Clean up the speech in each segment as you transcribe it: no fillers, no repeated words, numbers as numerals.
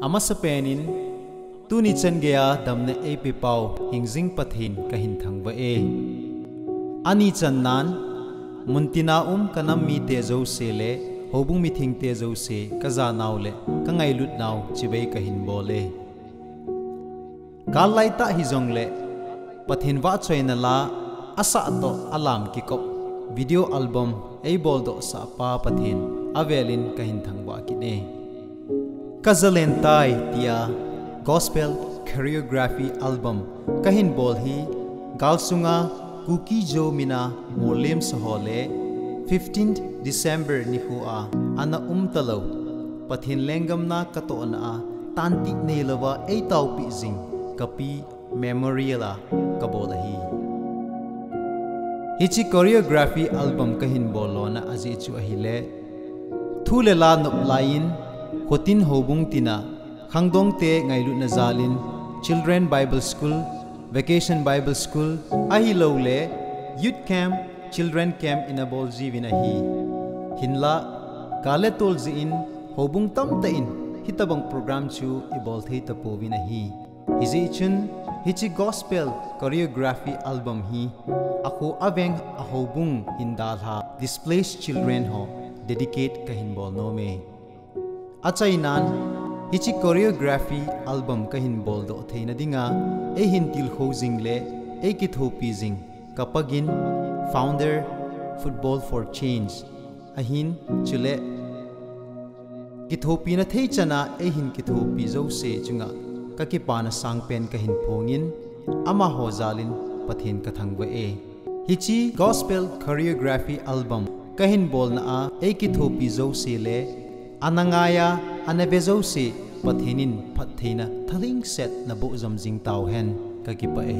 ama sa penin tuni chan gea damne e pi pau hingjing pathin ka hin thangwa e ani chan nan muntina kanam mi te zo se le hobung mi thing te zo se ka za naw le ka ngai lut naw chibai ka hin bole kal lai ta hi jong le pathin wa choina la asa to alam ki ko video album ei bol do sa pa pathin avelin ka hin thangwa ki ne ka ZALEN TAI tia gospel choreography album ka hin bol hi galsunga Kuki jo mina molem sahole 15th December ni hua ana talo pathin lengam na kato na tanti nelawa ei tau pi jing kapi memoriala kabolahi hichi choreography album kahin bolona aji chu ahile thule la nop lain hotin hobung tina khangdong te ngailu na zalin children bible school vacation bible school ahilo le youth camp children camp in a bolji vinahi hinla kale tolji in hobung tam ta in hitabang program chu ibol thei ta po vinahi hizi chun hichi gospel choreography album hi ako aveng ahobung hindalha displaced children ho dedicate kahin bol no me achainan hichi choreography album kahin bol do theina dinga e hintil hojing le e ki thopi jing kapagin founder football for change ahin chule kithopi na thei chana e hin kithopi zo se chunga kaki pana sangpen kahin phongin ama ho zalin pathin kathangwa e hichi gospel choreography album kahin bolna a e kithopi zo se le anangaya anabezo se pathinin phatheina thaling set na bo jamjing taw hen kaki pa e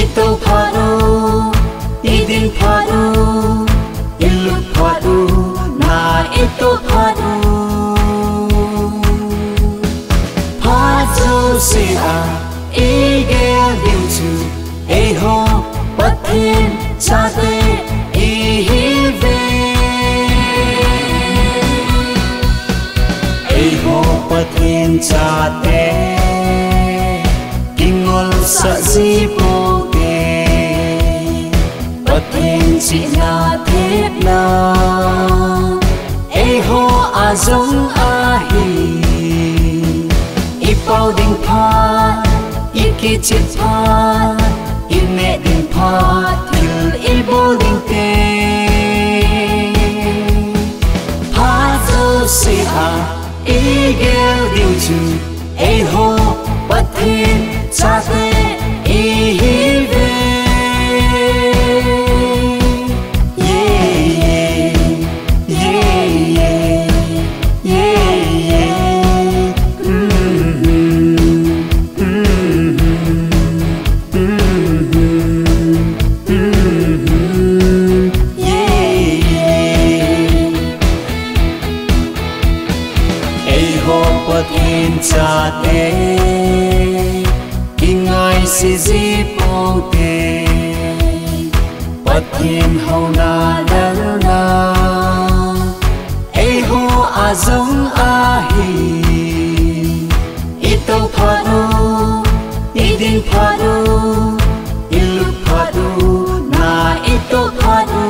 ito padu idin padu ilu padu na ito padu padu sia igel diu eho patin chate ihive eho patin chate kingol sa zipote patin china thep na eho azong ahi ipau ding pha iki chit pha ime ding pha til ibo ding te pha zo si ha igel diu chu eho patin chate ihive chate ingai si zipote patin hauna lalna eho azong ahi ito phadu idin phadu ilu phadu na ito phadu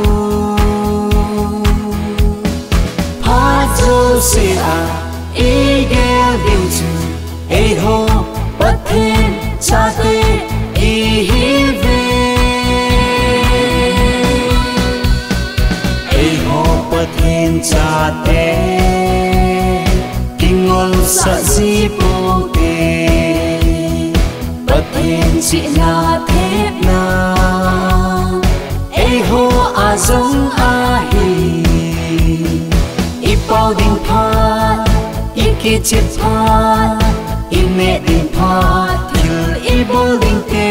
phadu sia igel diu chu eho patin chate ihive eho patin chate kingol sa zipote patin china thep na eho azong ahi ipau ding pha iki chit pha ime ding pha til ibo ding te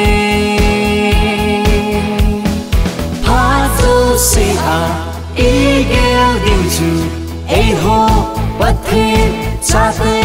pha zo si ha igel diu chu eho patin chate